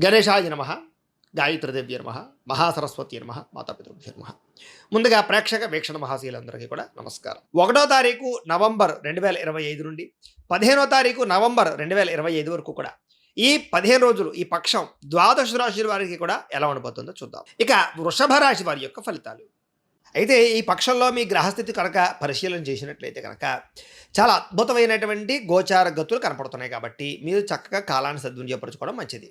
గణేశాయ నమ, గాయత్రీదేవ్య నమ, మహాసరస్వతి నమ, మాతాపితృభ్యో నమ. ముందుగా ప్రేక్షక వీక్షణ మహాశీలందరికీ కూడా నమస్కారం. 1వ తారీఖు నవంబర్ 2025 నుండి 15వ తారీఖు నవంబర్ 2025 వరకు కూడా ఈ 15 రోజులు ఈ పక్షం ద్వాదశ రాశి వారికి కూడా ఎలా ఉండబోతుందో చూద్దాం. ఇక వృషభ రాశి వారి యొక్క ఫలితాలు. అయితే ఈ పక్షంలో మీ గ్రహస్థితి కనుక పరిశీలన చేసినట్లయితే కనుక చాలా అద్భుతమైనటువంటి గోచార గతులు కనపడుతున్నాయి. కాబట్టి మీరు చక్కగా కాలాన్ని సద్వినియోగపరచుకోవడం మంచిది.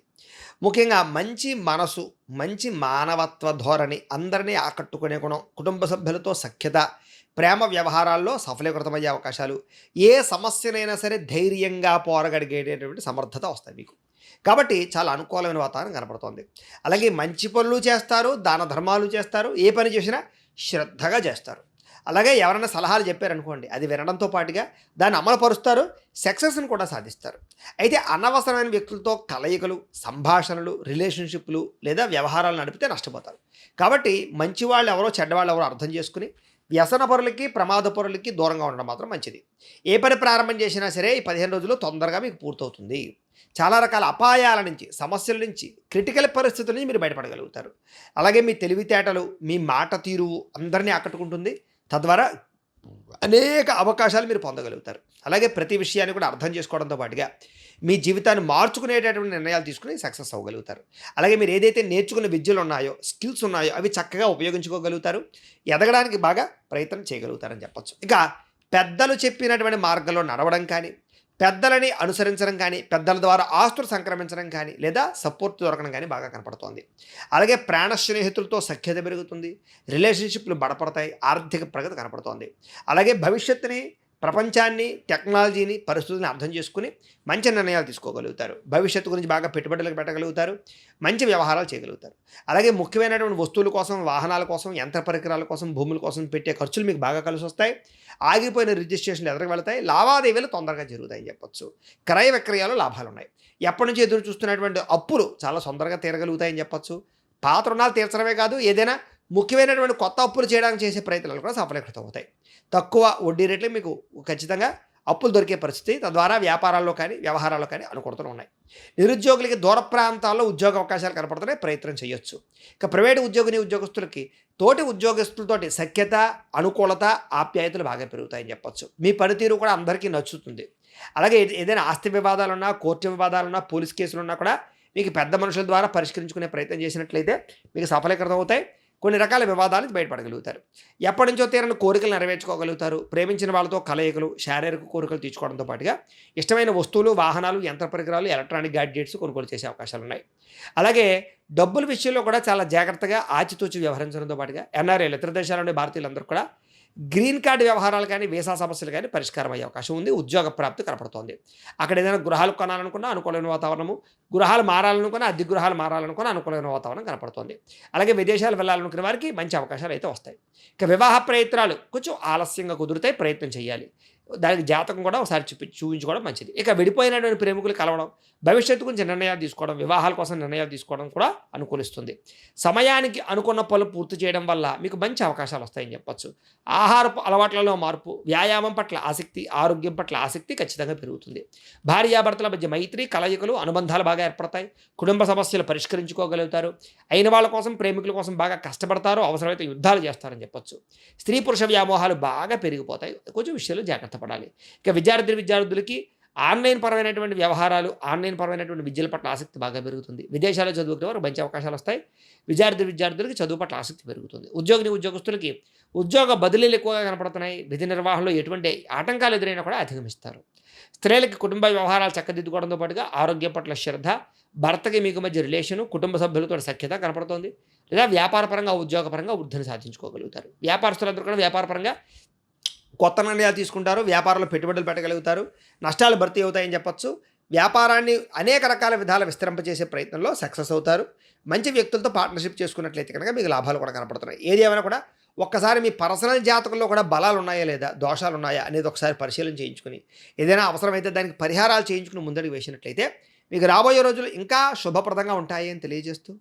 ముఖ్యంగా మంచి మనసు, మంచి మానవత్వ ధోరణి, అందరినీ ఆకట్టుకునే గుణం, కుటుంబ సభ్యులతో సఖ్యత, ప్రేమ వ్యవహారాల్లో సఫలీకృతమయ్యే అవకాశాలు, ఏ సమస్యనైనా సరే ధైర్యంగా పోరగడిగేటటువంటి సమర్థత వస్తాయి మీకు. కాబట్టి చాలా అనుకూలమైన వాతావరణం కనపడుతోంది. అలాగే మంచి పనులు చేస్తారు, దాన ధర్మాలు చేస్తారు, ఏ పని చేసినా శ్రద్ధగా చేస్తారు. అలాగే ఎవరైనా సలహాలు చెప్పారనుకోండి, అది వినడంతో పాటుగా దాన్ని అమలుపరుస్తారు, సక్సెస్ని కూడా సాధిస్తారు. అయితే అనవసరమైన వ్యక్తులతో కలయికలు, సంభాషణలు, రిలేషన్షిప్లు లేదా వ్యవహారాలు నడిపితే నష్టపోతారు. కాబట్టి మంచివాళ్ళు ఎవరో చెడ్డవాళ్ళు ఎవరో అర్థం చేసుకుని వ్యసన పరులకి, ప్రమాద పరులకి దూరంగా ఉండడం మాత్రం మంచిది. ఏ పని ప్రారంభం చేసినా సరే ఈ 15 రోజులు తొందరగా మీకు పూర్తవుతుంది. చాలా రకాల అపాయాల నుంచి, సమస్యల నుంచి, క్రిటికల్ పరిస్థితుల నుంచి మీరు బయటపడగలుగుతారు. అలాగే మీ తెలివితేటలు, మీ మాట తీరు అందరినీ ఆకట్టుకుంటుంది. తద్వారా అనేక అవకాశాలు మీరు పొందగలుగుతారు. అలాగే ప్రతి విషయాన్ని కూడా అర్థం చేసుకోవడంతో పాటుగా మీ జీవితాన్ని మార్చుకునేటటువంటి నిర్ణయాలు తీసుకుని సక్సెస్ అవ్వగలుగుతారు. అలాగే మీరు ఏదైతే నేర్చుకున్న విద్యలు ఉన్నాయో, స్కిల్స్ ఉన్నాయో అవి చక్కగా ఉపయోగించుకోగలుగుతారు. ఎదగడానికి బాగా ప్రయత్నం చేయగలుగుతారని చెప్పొచ్చు. ఇక పెద్దలు చెప్పినటువంటి మార్గంలో నడవడం కానీ, పెద్దలని అనుసరించడం కానీ, పెద్దల ద్వారా ఆస్తులు సంక్రమించడం కానీ లేదా సపోర్ట్ దొరకడం కానీ బాగా కనపడుతోంది. అలాగే ప్రాణ స్నేహితులతో సఖ్యత పెరుగుతుంది, రిలేషన్షిప్లు బలపడతాయి, ఆర్థిక ప్రగతి కనపడుతోంది. అలాగే భవిష్యత్తుని, ప్రపంచాన్ని, టెక్నాలజీని, పరిస్థితులను అర్థం చేసుకుని మంచి నిర్ణయాలు తీసుకోగలుగుతారు. భవిష్యత్తు గురించి బాగా పెట్టుబడులకు పెట్టగలుగుతారు, మంచి వ్యవహారాలు చేయగలుగుతారు. అలాగే ముఖ్యమైనటువంటి వస్తువుల కోసం, వాహనాల కోసం, యంత్ర పరికరాల కోసం, భూముల కోసం పెట్టే ఖర్చులు మీకు బాగా కలిసి వస్తాయి. ఆగిపోయిన రిజిస్ట్రేషన్లు ఎదురుకు వెళ్తాయి, లావాదేవీలు తొందరగా జరుగుతాయని చెప్పొచ్చు. క్రయ విక్రయాలు లాభాలు ఉన్నాయి. ఎప్పటి నుంచి ఎదురు చూస్తున్నటువంటి అప్పులు చాలా తొందరగా తీరగలుగుతాయని చెప్పొచ్చు. పాత రుణాలు తీర్చడమే కాదు, ఏదైనా ముఖ్యమైనటువంటి కొత్త అప్పులు చేయడానికి చేసే ప్రయత్నాలు కూడా సఫలీకృతం అవుతాయి. తక్కువ వడ్డీ రేట్లు మీకు ఖచ్చితంగా అప్పులు దొరికే పరిస్థితి, తద్వారా వ్యాపారాల్లో కానీ, వ్యవహారాల్లో కానీ అనుకూలతలు ఉన్నాయి. నిరుద్యోగులకి దూర ప్రాంతాల్లో ఉద్యోగ అవకాశాలు కనపడుతున్నాయి, ప్రయత్నం చేయొచ్చు. ఇక ప్రైవేటు ఉద్యోగస్తులకి తోటి ఉద్యోగస్తులతోటి సఖ్యత, అనుకూలత, ఆప్యాయతలు బాగా పెరుగుతాయని చెప్పొచ్చు. మీ పనితీరు కూడా అందరికీ నచ్చుతుంది. అలాగే ఏదైనా ఆస్తి వివాదాలున్నా, కోర్టు వివాదాలున్నా, పోలీస్ కేసులున్నా కూడా మీకు పెద్ద మనుషుల ద్వారా పరిష్కరించుకునే ప్రయత్నం చేసినట్లయితే మీకు సఫలీకృతం అవుతాయి. కొన్ని రకాల వివాదాల నుంచి బయటపడగలుగుతారు. ఎప్పటి నుంచో తీరని కోరికలు నెరవేర్చుకోగలుగుతారు. ప్రేమించిన వాళ్ళతో కలయికలు, శారీరక కోరికలు తీర్చుకోవడంతో పాటుగా ఇష్టమైన వస్తువులు, వాహనాలు, యంత్ర పరికరాలు, ఎలక్ట్రానిక్ గ్యాడ్జెట్స్ కొనుగోలు చేసే అవకాశాలు ఉన్నాయి. అలాగే డబ్బుల విషయంలో కూడా చాలా జాగ్రత్తగా ఆచితూచి వ్యవహరించడంతో పాటుగా ఎన్ఆర్ఐలు, ఇతర దేశాల నుండి భారతీయులందరూ కూడా గ్రీన్ కార్డు వ్యవహారాలు కానీ, వీసా సమస్యలు కానీ పరిష్కారం అయ్యే అవకాశం ఉంది. ఉద్యోగ ప్రాప్తి కనపడుతోంది. అక్కడ ఏదైనా గృహాలు కొనాలనుకున్నా అనుకూలమైన వాతావరణము, గృహాలు మారాలనుకున్నా, అద్దె గృహాలు మారాలనుకున్నా అనుకూలమైన వాతావరణం కనపడుతోంది. అలాగే విదేశాలు వెళ్ళాలనుకునే వారికి మంచి అవకాశాలు అయితే వస్తాయి. ఇక వివాహ ప్రయత్నాలు కొంచెం ఆలస్యంగా కుదురుతాయి, ప్రయత్నం చేయాలి. దానికి జాతకం కూడా ఒకసారి చూపించుకోవడం మంచిది. ఇక విడిపోయినటువంటి ప్రేమికులు కలవడం, భవిష్యత్తు గురించి నిర్ణయాలు తీసుకోవడం, వివాహాల కోసం నిర్ణయాలు తీసుకోవడం కూడా అనుకూలిస్తుంది. సమయానికి అనుకున్న పనులు పూర్తి చేయడం వల్ల మీకు మంచి అవకాశాలు వస్తాయని చెప్పొచ్చు. ఆహారపు అలవాట్లలో మార్పు, వ్యాయామం పట్ల ఆసక్తి, ఆరోగ్యం పట్ల ఆసక్తి ఖచ్చితంగా పెరుగుతుంది. భార్యాభర్తల మధ్య మైత్రి, కలయికలు, అనుబంధాలు బాగా ఏర్పడతాయి. కుటుంబ సమస్యలు పరిష్కరించుకోగలుగుతారు. అయిన వాళ్ళ కోసం, ప్రేమికుల కోసం బాగా కష్టపడతారు, అవసరమైతే యుద్ధాలు చేస్తారని చెప్పొచ్చు. స్త్రీ పురుష వ్యామోహాలు బాగా పెరిగిపోతాయి. కొంచెం విషయాలు జాగ్రత్త పడాలి. ఇక విద్యార్థులకి ఆన్లైన్ పరమైనటువంటి వ్యవహారాలు, ఆన్లైన్ పరమైనటువంటి విద్యల పట్ల ఆసక్తి బాగా పెరుగుతుంది. విదేశాల్లో చదువుకునే వారు మంచి అవకాశాలు వస్తాయి. విద్యార్థులకి చదువు పట్ల ఆసక్తి పెరుగుతుంది. ఉద్యోగస్తులకి ఉద్యోగ బదిలీలు ఎక్కువగా కనపడుతున్నాయి. విధి నిర్వహణలో ఎటువంటి ఆటంకాలు ఎదురైనా కూడా అధిగమిస్తారు. స్త్రీలకి కుటుంబ వ్యవహారాలు చక్కదిద్దుకోవడంతో పాటుగా ఆరోగ్యం పట్ల శ్రద్ధ, భర్తకి మీకు మధ్య రిలేషను, కుటుంబ సభ్యులతో సఖ్యత కనపడుతోంది. లేదా వ్యాపారపరంగా, ఉద్యోగపరంగా వృద్ధిని సాధించుకోగలుగుతారు. వ్యాపారస్తులందరూ కూడా వ్యాపారపరంగా కొత్త నిర్ణయాలు తీసుకుంటారు. వ్యాపారంలో పెట్టుబడులు పెట్టగలుగుతారు. నష్టాలు భర్తీ అవుతాయని చెప్పొచ్చు. వ్యాపారాన్ని అనేక రకాల విధాలు విస్తరింపజేసే ప్రయత్నంలో సక్సెస్ అవుతారు. మంచి వ్యక్తులతో పార్ట్నర్షిప్ చేసుకున్నట్లయితే కనుక మీకు లాభాలు కూడా కనపడుతున్నాయి. ఏది ఏమైనా కూడా ఒక్కసారి మీ పర్సనల్ జాతకంలో కూడా బలాలు ఉన్నాయా లేదా, దోషాలు ఉన్నాయా అనేది ఒకసారి పరిశీలన చేయించుకుని ఏదైనా అవసరమైతే దానికి పరిహారాలు చేయించుకుని ముందడుగు వేసినట్లయితే మీకు రాబోయే రోజులు ఇంకా శుభప్రదంగా ఉంటాయి అని తెలియజేస్తూ